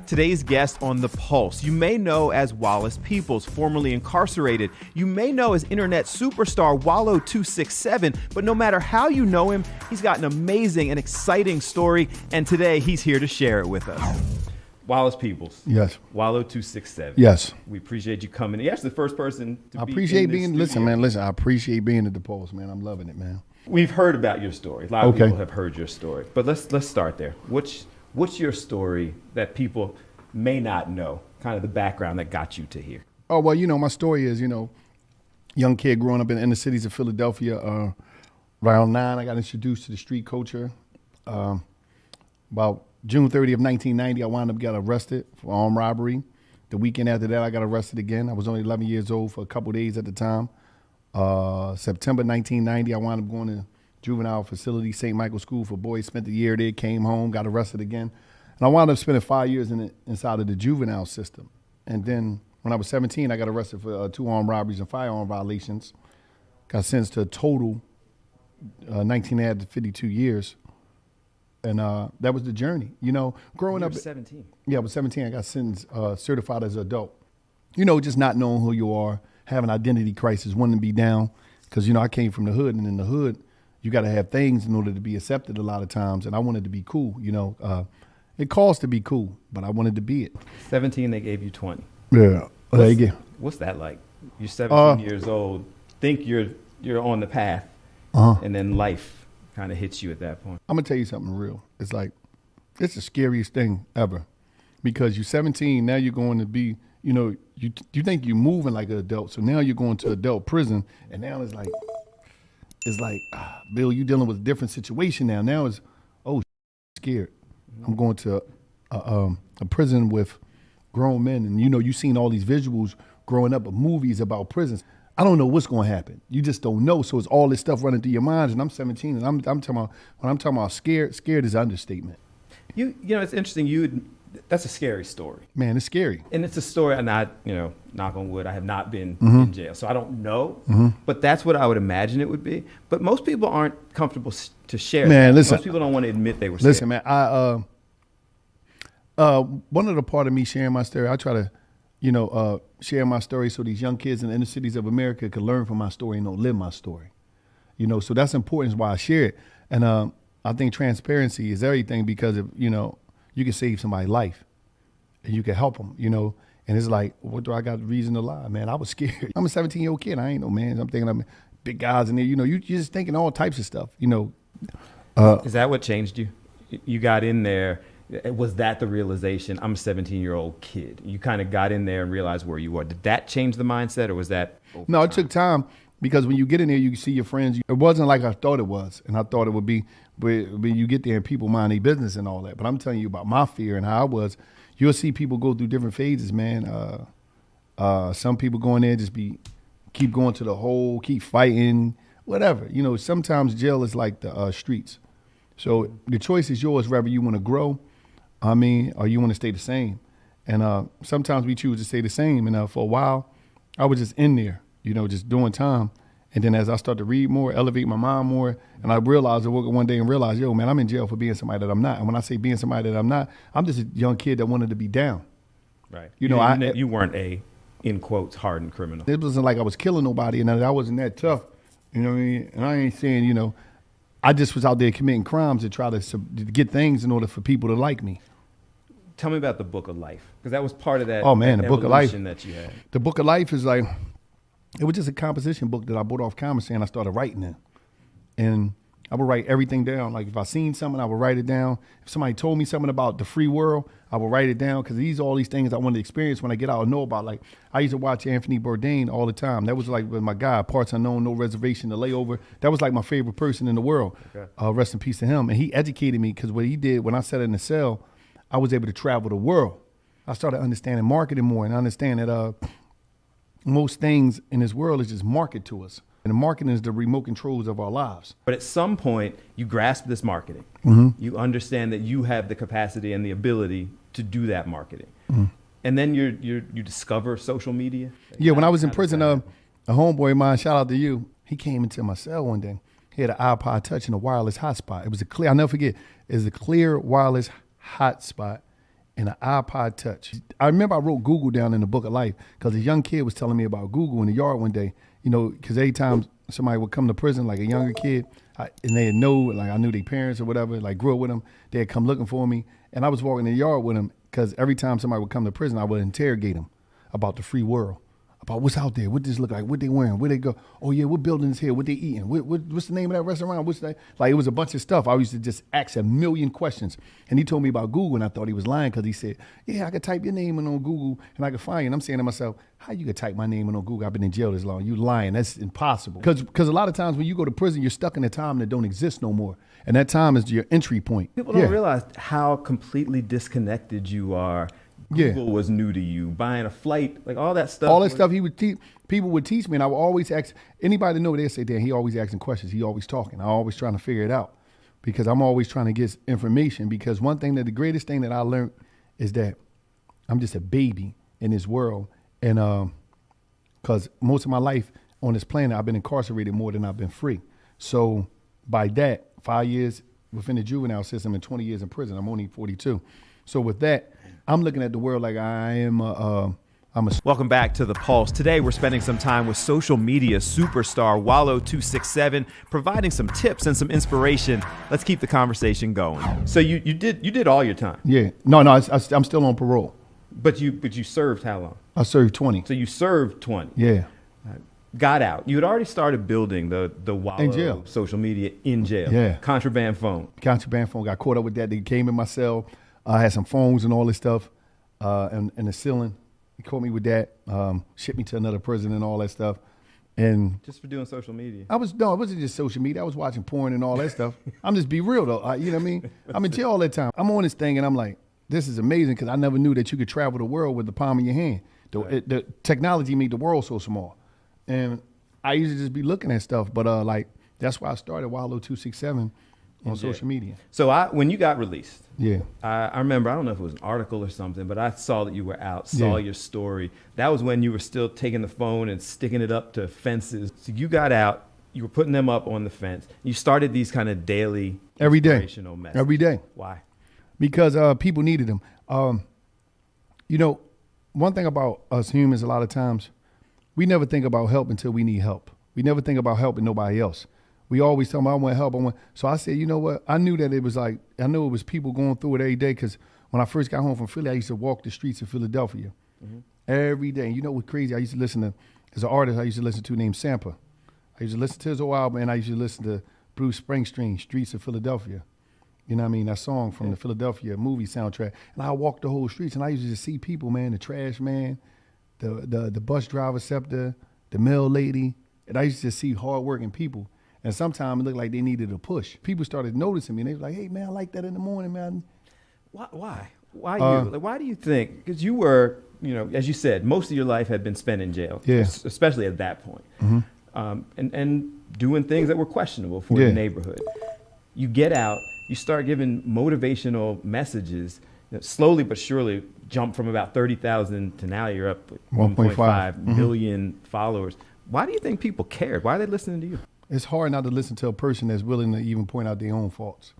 Today's guest on The Pulse, you may know as Wallace Peoples, formerly incarcerated. You may know as internet superstar Wallo267, but no matter how you know him, he's got an amazing and exciting story, and today he's here to share it with us. Wallace Peoples. Yes. Wallo267. Yes. We appreciate you coming. You're actually the first person to I be appreciate in this being, studio. listen, I appreciate being at the Pulse, man. I'm loving it, man. We've heard about your story. A lot of people have heard your story, but let's start there. What's your story that people may not know, kind of the background that got you to here? Oh, well, my story is, young kid growing up in the inner cities of Philadelphia. Around 9, I got introduced to the street culture. About June 30th of 1990, I wound up getting arrested for armed robbery. The weekend after that, I got arrested again. I was only 11 years old for a couple of days at the time. September 1990, I wound up going to juvenile facility, St. Michael's School for Boys, spent the year there, came home, got arrested again. And I wound up spending 5 years inside of the juvenile system. And then when I was 17, I got arrested for 2 armed robberies and firearm violations. Got sentenced to a total 19 and a half to 52 years. And that was the journey. Growing up. 17. Yeah, I was 17. I got sentenced, certified as an adult. Just not knowing who you are, having identity crisis, wanting to be down. Because, I came from the hood, and in the hood, you got to have things in order to be accepted a lot of times. And I wanted to be cool, It costs to be cool, but I wanted to be it. 17, they gave you 20. Yeah. What's that like? You're 17 years old, think you're on the path, and then life kind of hits you at that point. I'm going to tell you something real. It's like, it's the scariest thing ever. Because you're 17, now you're going to be, you think you're moving like an adult. So now you're going to adult prison, and now it's like, Bill, you're dealing with a different situation now. Now it's, scared. I'm going to a prison with grown men, and you've seen all these visuals growing up of movies about prisons. I don't know what's going to happen. You just don't know. So it's all this stuff running through your mind. And I'm 17, and I'm talking about, when I'm talking about scared is an understatement. It's interesting. That's a scary story. Man, it's scary. And it's a story. I'm not, knock on wood, I have not been in jail, so I don't know. But that's what I would imagine it would be. But most people aren't comfortable to share. Man, that. listen. Most people don't want to admit they were scared. Listen, man. One of the part of me sharing my story, I try to, share my story so these young kids in the inner cities of America could learn from my story and don't live my story. So that's important. Is why I share it. And I think transparency is everything, because if, you can save somebody's life and you can help them, and it's like, what do I got reason to lie, man? I was scared. I'm a 17-year-old kid. I ain't no man. I'm thinking I'm big guys in there, you're just thinking all types of stuff, Is that what changed you? You got in there. Was that the realization? I'm a 17-year-old kid. You kind of got in there and realized where you were. Did that change the mindset, or was that No, it took time, because when you get in there, you see your friends. It wasn't like I thought it was, and I thought it would be. But when you get there and people mind their business and all that. But I'm telling you about my fear and how I was. You'll see people go through different phases, man. Some people go in there keep going to the hole, keep fighting, whatever. Sometimes jail is like the streets. So the choice is yours, whether you want to grow, or you want to stay the same. And sometimes we choose to stay the same. And for a while, I was just in there, just doing time. And then as I start to read more, elevate my mind more, and I realized, I woke up one day and realized, yo, man, I'm in jail for being somebody that I'm not. And when I say being somebody that I'm not, I'm just a young kid that wanted to be down. Right. You weren't a, in quotes, hardened criminal. It wasn't like I was killing nobody, and I wasn't that tough. You know what I mean? And I ain't saying, I just was out there committing crimes to try to get things in order for people to like me. Tell me about the Book of Life, because that was part of that. Oh man, the Book of Life that you had. The Book of Life is like, it was just a composition book that I bought off Commissary, and I started writing it. And I would write everything down. Like if I seen something, I would write it down. If somebody told me something about the free world, I would write it down, because all these things I wanted to experience when I get out and know about. Like I used to watch Anthony Bourdain all the time. That was like my guy, Parts Unknown, No Reservation, The Layover. That was like my favorite person in the world. Okay. Rest in peace to him. And he educated me, because what he did when I sat in the cell, I was able to travel the world. I started understanding marketing more, and understand that most things in this world is just market to us. And the marketing is the remote controls of our lives. But at some point, you grasp this marketing. You understand that you have the capacity and the ability to do that marketing. And then you discover social media. Yeah, when I was in prison, a homeboy of mine, shout out to you, he came into my cell one day. He had an iPod Touch and a wireless hotspot. It was I'll never forget, it was a clear wireless hotspot. and an iPod Touch. I remember I wrote Google down in the book of life because a young kid was telling me about Google in the yard one day. You know, because every time somebody would come to prison, like a younger kid, and they know, like I knew their parents or whatever, like grew up with them, they'd come looking for me. And I was walking in the yard with them because every time somebody would come to prison, I would interrogate them about the free world, about what's out there, what this look like, what they wearing, where they go. Oh yeah, what building is here, what they eating, what's the name of that restaurant, what's that? Like it was a bunch of stuff. I used to just ask a million questions. And he told me about Google and I thought he was lying because he said, yeah, I could type your name in on Google and I could find you. And I'm saying to myself, how you could type my name in on Google? I've been in jail this long. You lying, that's impossible. Because a lot of times when you go to prison, you're stuck in a time that don't exist no more. And that time is your entry point. People don't realize how completely disconnected you are. Google was new to you, buying a flight, like all that stuff. All that stuff he would teach, people would teach me, and I would always ask, anybody to know, they'd say, Dan, he always asking questions, he always talking. I'm always trying to figure it out because I'm always trying to get information because the greatest thing that I learned is that I'm just a baby in this world. And because most of my life on this planet, I've been incarcerated more than I've been free. So by that, 5 years within the juvenile system and 20 years in prison, I'm only 42. So with that, I'm looking at the world like I am Welcome back to The Pulse. Today we're spending some time with social media superstar Wallo267, providing some tips and some inspiration. Let's keep the conversation going. So you did all your time. Yeah. No, I'm still on parole. But you served how long? I served 20. So you served 20. Yeah. Got out. You had already started building the Wallo social media in jail. Yeah. Contraband phone. Contraband phone. Got caught up with that. They came in my cell. I had some phones and all this stuff, and the ceiling. He caught me with that. Shipped me to another prison and all that stuff. And just for doing social media. it wasn't just social media. I was watching porn and all that stuff. I'm just be real though. You know what I mean? I'm in jail all that time. I'm on this thing and I'm like, this is amazing because I never knew that you could travel the world with the palm of your hand. The technology made the world so small. And I used to just be looking at stuff, but like that's why I started Wallo267 on social media. So when you got released, I remember, I don't know if it was an article or something, but I saw that you were out, saw your story. That was when you were still taking the phone and sticking it up to fences. So you got out, you were putting them up on the fence. You started these kind of daily inspirational messages. Every day. Why? Because people needed them. You know, one thing about us humans, a lot of times, we never think about help until we need help. We never think about helping nobody else. We always tell them, I want help. So I said, you know what? I knew that it was like, I knew it was people going through it every day because when I first got home from Philly, I used to walk the streets of Philadelphia every day. And you know what's crazy? I used to listen to, as an artist, I used to listen to named Sampa. I used to listen to his whole album and I used to listen to Bruce Springsteen, Streets of Philadelphia. You know what I mean? That song from the Philadelphia movie soundtrack. And I walked the whole streets and I used to just see people, man, the trash man, the bus driver scepter, the mail lady. And I used to see hardworking people. And sometimes it looked like they needed a push. People started noticing me. And they were like, hey, man, I like that in the morning, man. Why? Why do you think? Because you were, you know, as you said, most of your life had been spent in jail, especially at that point, and doing things that were questionable for the neighborhood. You get out, you start giving motivational messages, slowly but surely jump from about 30,000 to now you're up 1.5 million followers. Why do you think people cared? Why are they listening to you? It's hard not to listen to a person that's willing to even point out their own faults.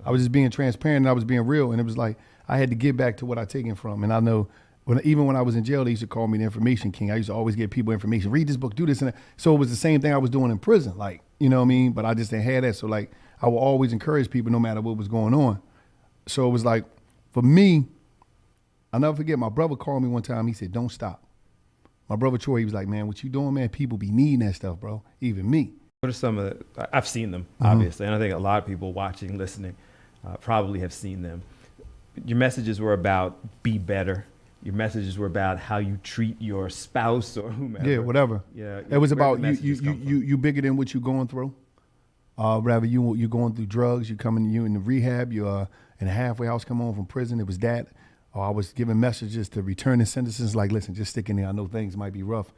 I was just being transparent and I was being real. And it was like, I had to get back to what I taken from. And I know even when I was in jail, they used to call me the information king. I used to always give people information, read this book, do this and that. So it was the same thing I was doing in prison. Like, you know what I mean? But I just didn't have that. So like, I would always encourage people no matter what was going on. So it was like, for me, I'll never forget, my brother called me one time. He said, don't stop. My brother Troy, he was like, man, what you doing, man? People be needing that stuff, bro. Even me. What are some of the, I've seen them, obviously, and I think a lot of people watching, listening, probably have seen them. Your messages were about be better. Your messages were about how you treat your spouse or whomever. Yeah, whatever. Yeah, it was about you bigger than what you're going through. Rather you're going through drugs. You in the rehab. You're in a halfway house. Come home from prison. It was that. Or I was giving messages to returning sentences like, listen, just stick in there. I know things might be rough.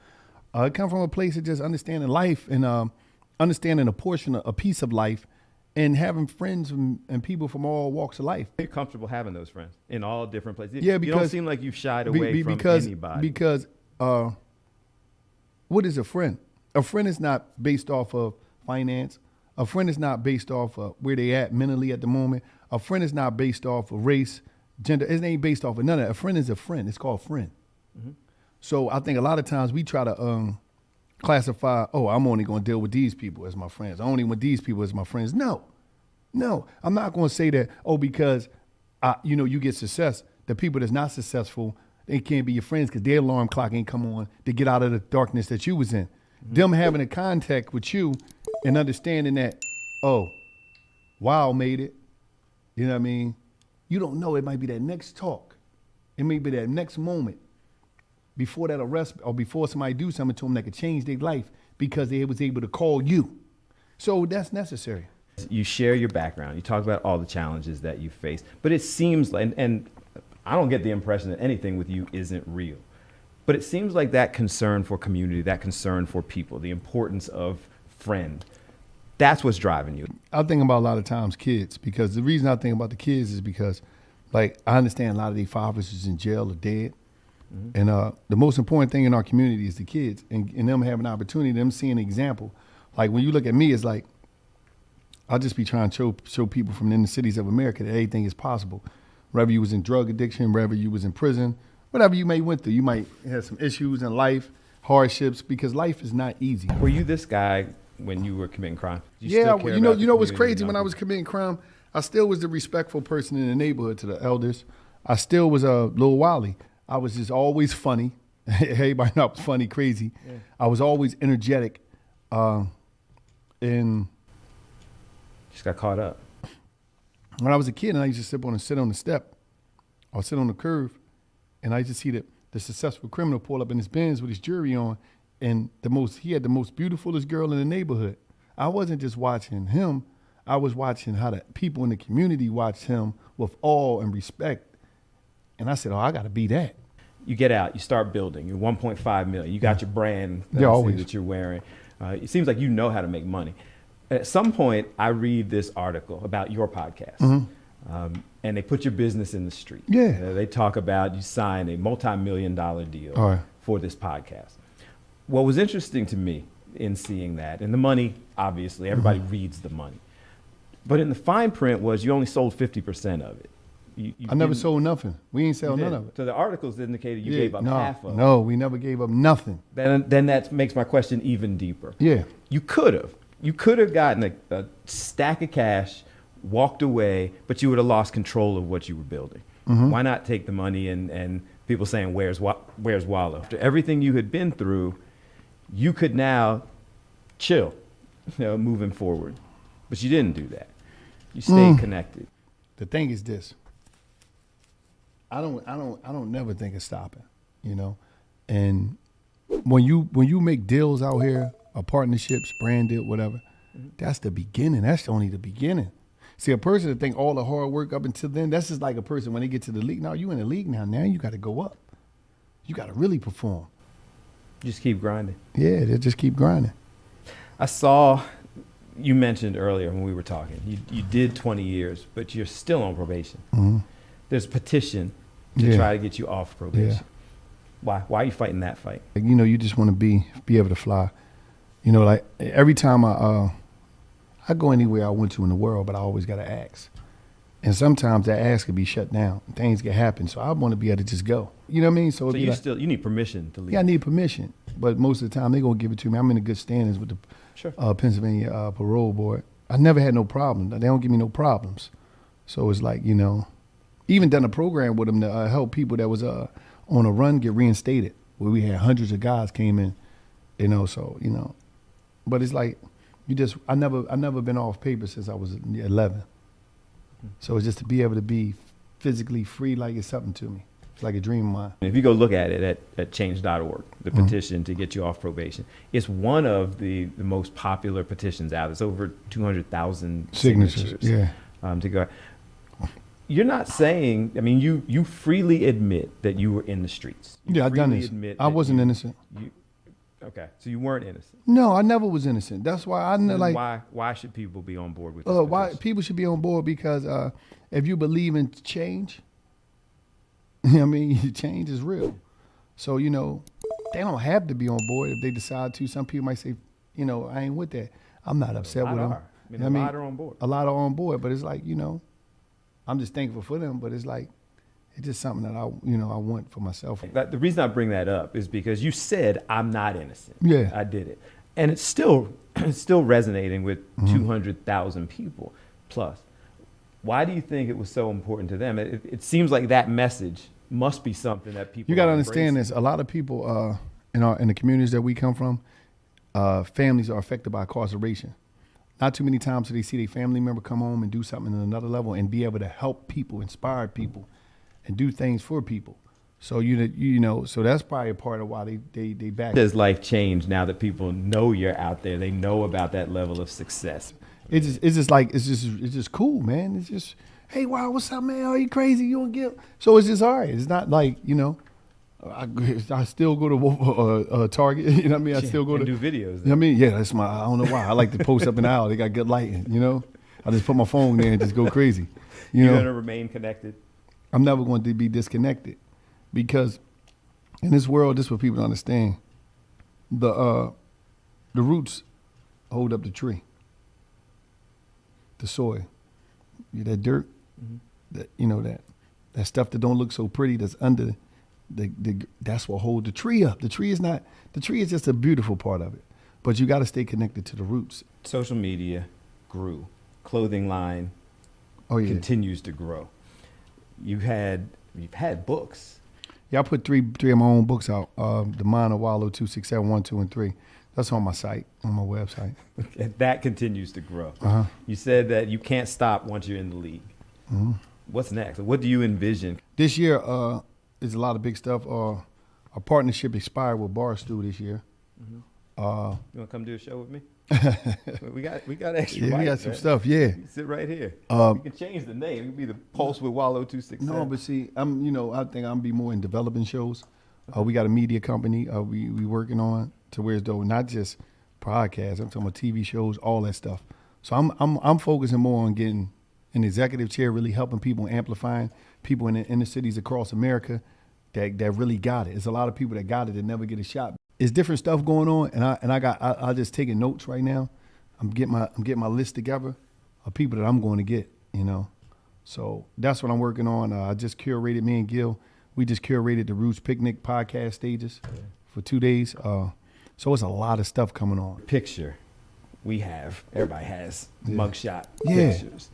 It come from a place of just understanding life and understanding a piece of life and having friends and people from all walks of life. You're comfortable having those friends in all different places. Yeah, because you don't seem like you've shied away from anybody. Because what is a friend? A friend is not based off of finance. A friend is not based off of where they at mentally at the moment. A friend is not based off of race, gender. It ain't based off of none of that. A friend is a friend. It's called friend. Mm-hmm. So I think a lot of times we try to classify, oh, I'm only going to deal with these people as my friends. I only want these people as my friends. No, I'm not going to say that, oh, because, you get success. The people that's not successful, they can't be your friends because their alarm clock ain't come on to get out of the darkness that you was in. Mm-hmm. Them having a contact with you and understanding that, oh, Wow made it. You know what I mean? You don't know. It might be that next talk. It may be that next moment before that arrest or before somebody do something to them that could change their life because they was able to call you. So that's necessary. You share your background. You talk about all the challenges that you face. But it seems like, and I don't get the impression that anything with you isn't real. But it seems like that concern for community, that concern for people, the importance of friend, that's what's driving you. I think about a lot of times kids, because the reason I think about the kids is because, like, I understand a lot of their fathers is in jail or dead. Mm-hmm. And the most important thing in our community is the kids and them having an opportunity, them seeing an example. Like, when you look at me, it's like, I'll just be trying to show people from the inner cities of America that anything is possible. Whether you was in drug addiction, whether you was in prison, whatever you may went through, you might have some issues in life, hardships, because life is not easy. Were you this guy when you were committing crime? Yeah, you know what's crazy? When I was committing crime, I still was the respectful person in the neighborhood to the elders. I still was a little Wally. I was just always funny. Everybody know I was funny, crazy. Yeah. I was always energetic, and just got caught up. When I was a kid, and I used to sit on the step or sit on the curve, and I used to see the successful criminal pull up in his Benz with his jewelry on, and he had the most beautifulest girl in the neighborhood. I wasn't just watching him. I was watching how the people in the community watched him with awe and respect. And I said, oh, I got to be that. You get out, you start building. You're 1.5 million. You got your brand that you're wearing. It seems like you know how to make money. At some point, I read this article about your podcast, mm-hmm. And they put your business in the street. Yeah. They talk about you signed a multi-million-dollar deal for this podcast. What was interesting to me in seeing that, and the money, obviously, everybody mm-hmm. reads the money. But in the fine print was you only sold 50% of it. I never sold nothing. We ain't sell none of it. So the articles indicated you gave up half of it. No, we never gave up nothing. Then that makes my question even deeper. Yeah. You could have gotten a stack of cash, walked away, but you would have lost control of what you were building. Mm-hmm. Why not take the money and people saying, where's Wallo? After everything you had been through, you could now chill, moving forward. But you didn't do that. You stayed connected. The thing is this. I don't never think of stopping, And when you make deals out here, or partnerships, brand deal, whatever, mm-hmm. that's the beginning. That's only the beginning. See, a person that think all the hard work up until then, that's just like a person when they get to the league. Now you in the league now. Now you got to go up. You got to really perform. Just keep grinding. Yeah, they just keep grinding. I saw you mentioned earlier when we were talking, you did 20 years, but you're still on probation. Mm-hmm. There's a petition to try to get you off probation. Yeah. Why? Why are you fighting that fight? You just want to be able to fly. Like every time I go anywhere I went to in the world, but I always got to ask. And sometimes that ask could be shut down. Things can happen. So I want to be able to just go. You know what I mean? So you need permission to leave. Yeah, I need permission. But most of the time they're going to give it to me. I'm in a good standings with the Pennsylvania Parole Board. I never had no problem. They don't give me no problems. So it's like, even done a program with them to help people that was on a run get reinstated, where we had hundreds of guys came in, But it's like, I never been off paper since I was 11. So it's just to be able to be physically free, like it's something to me. It's like a dream of mine. If you go look at it at change.org, the mm-hmm. petition to get you off probation, it's one of the most popular petitions out. It's over 200,000 signatures. Yeah. To go. You're not saying, you freely admit that you were in the streets. I done this. I wasn't innocent. Okay, so you weren't innocent. No, I never was innocent. That's why Why should people be on board with this? Why people should be on board because if you believe in change, change is real. So they don't have to be on board if they decide to. Some people might say, I ain't with that. I'm not upset with them. A lot are on board. A lot are on board, but it's like I'm just thankful for them. But it's like it's just something that I want for myself. The reason I bring that up is because you said I'm not innocent. Yeah. I did it. And it's still resonating with 200,000 people plus. Why do you think it was so important to them? It seems like that message must be something that people. You got to understand this. A lot of people in the communities that we come from, families are affected by incarceration. Not too many times do they see their family member come home and do something on another level and be able to help people, inspire people, and do things for people. So so that's probably a part of why they back. Does life change now that people know you're out there? They know about that level of success. It's just cool, man. It's just, hey, wow, what's up, man? Are you crazy? You don't get. So it's just all right. It's not like I still go to Target. You know what I mean? I still go to do videos. You know what I mean? Yeah, that's I don't know why. I like to post up in the aisle. They got good lighting. I just put my phone there and just go crazy. You're gonna remain connected. I'm never going to be disconnected, because in this world, this is what people don't understand. The roots hold up the tree. The soil, that dirt, that stuff that don't look so pretty, that's under that's what holds the tree up. The tree is just a beautiful part of it, but you got to stay connected to the roots. Social media grew, clothing line continues to grow. You've had books. Yeah, I put three of my own books out. The mine of Wallo267 1, 2, and 3. That's on my site, on my website. And that continues to grow. Uh-huh. You said that you can't stop once you're in the league. Mm-hmm. What's next? What do you envision? This year is a lot of big stuff. Our partnership expired with Barstool this year. Mm-hmm. You want to come do a show with me? we got extra mics, we got some right? stuff, yeah. You sit right here. You can change the name. It can be the Pulse with Wallo267. No, but see, I think I'm be more in developing shows. We got a media company we working on to where it's though not just podcasts. I'm talking about TV shows, all that stuff. So I'm focusing more on getting an executive chair, really helping people, amplifying people in the inner cities across America that really got it. There's a lot of people that got it that never get a shot. It's different stuff going on, and I just taking notes right now. I'm getting my list together of people that I'm going to get. So that's what I'm working on. I just curated, me and Gil. We just curated the Roots Picnic podcast stages for 2 days. So it's a lot of stuff coming on. Picture, everybody has mugshot pictures.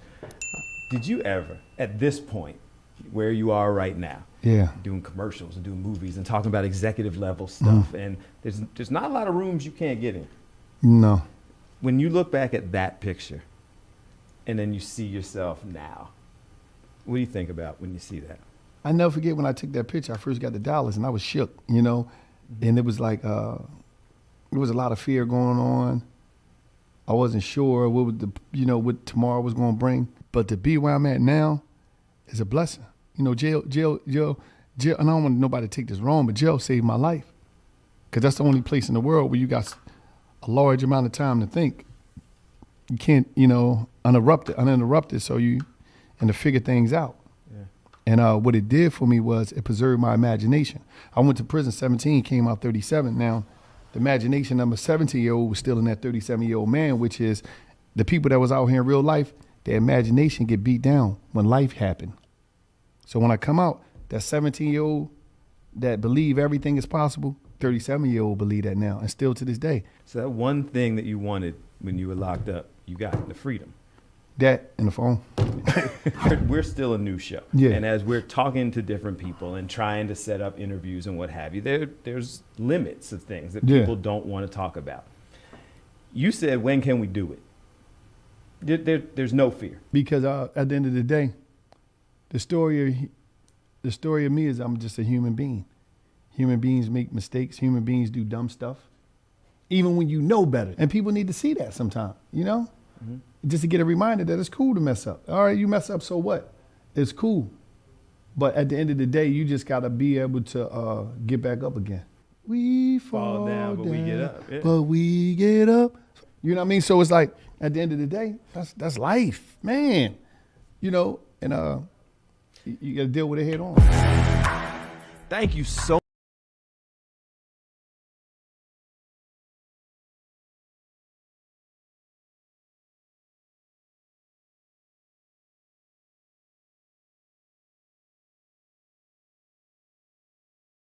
Did you ever, at this point, where you are right now, doing commercials and doing movies and talking about executive level stuff, and there's not a lot of rooms you can't get in? No. When you look back at that picture, and then you see yourself now, what do you think about when you see that? I never forget when I took that picture. I first got the dollars, and I was shook, and it was like there was a lot of fear going on. I wasn't sure what tomorrow was going to bring, but to be where I'm at now is a blessing. Jail, and I don't want nobody to take this wrong, but jail saved my life, because that's the only place in the world where you got a large amount of time to think. You can't, uninterrupted, so and to figure things out. And what it did for me was it preserved my imagination. I went to prison 17, came out 37. Now, the imagination of a 17-year-old was still in that 37-year-old man, which is the people that was out here in real life, their imagination get beat down when life happened. So when I come out, that 17-year-old that believe everything is possible, 37-year-old believe that now, and still to this day. So that one thing that you wanted when you were locked up, you got the freedom. That and the phone. We're still a new show. Yeah. And as we're talking to different people and trying to set up interviews and what have you, there's limits of things that people don't want to talk about. You said, when can we do it? There's no fear. Because at the end of the day, the story of me is I'm just a human being. Human beings make mistakes. Human beings do dumb stuff, even when you know better. And people need to see that sometime, Mm-hmm. Just to get a reminder that it's cool to mess up. All right, you mess up, so what? It's cool. But at the end of the day, you just got to be able to get back up again. We fall down, but we get up. Yeah. But we get up. You know what I mean? So it's like, at the end of the day, that's life, man. And you got to deal with it head on. Thank you so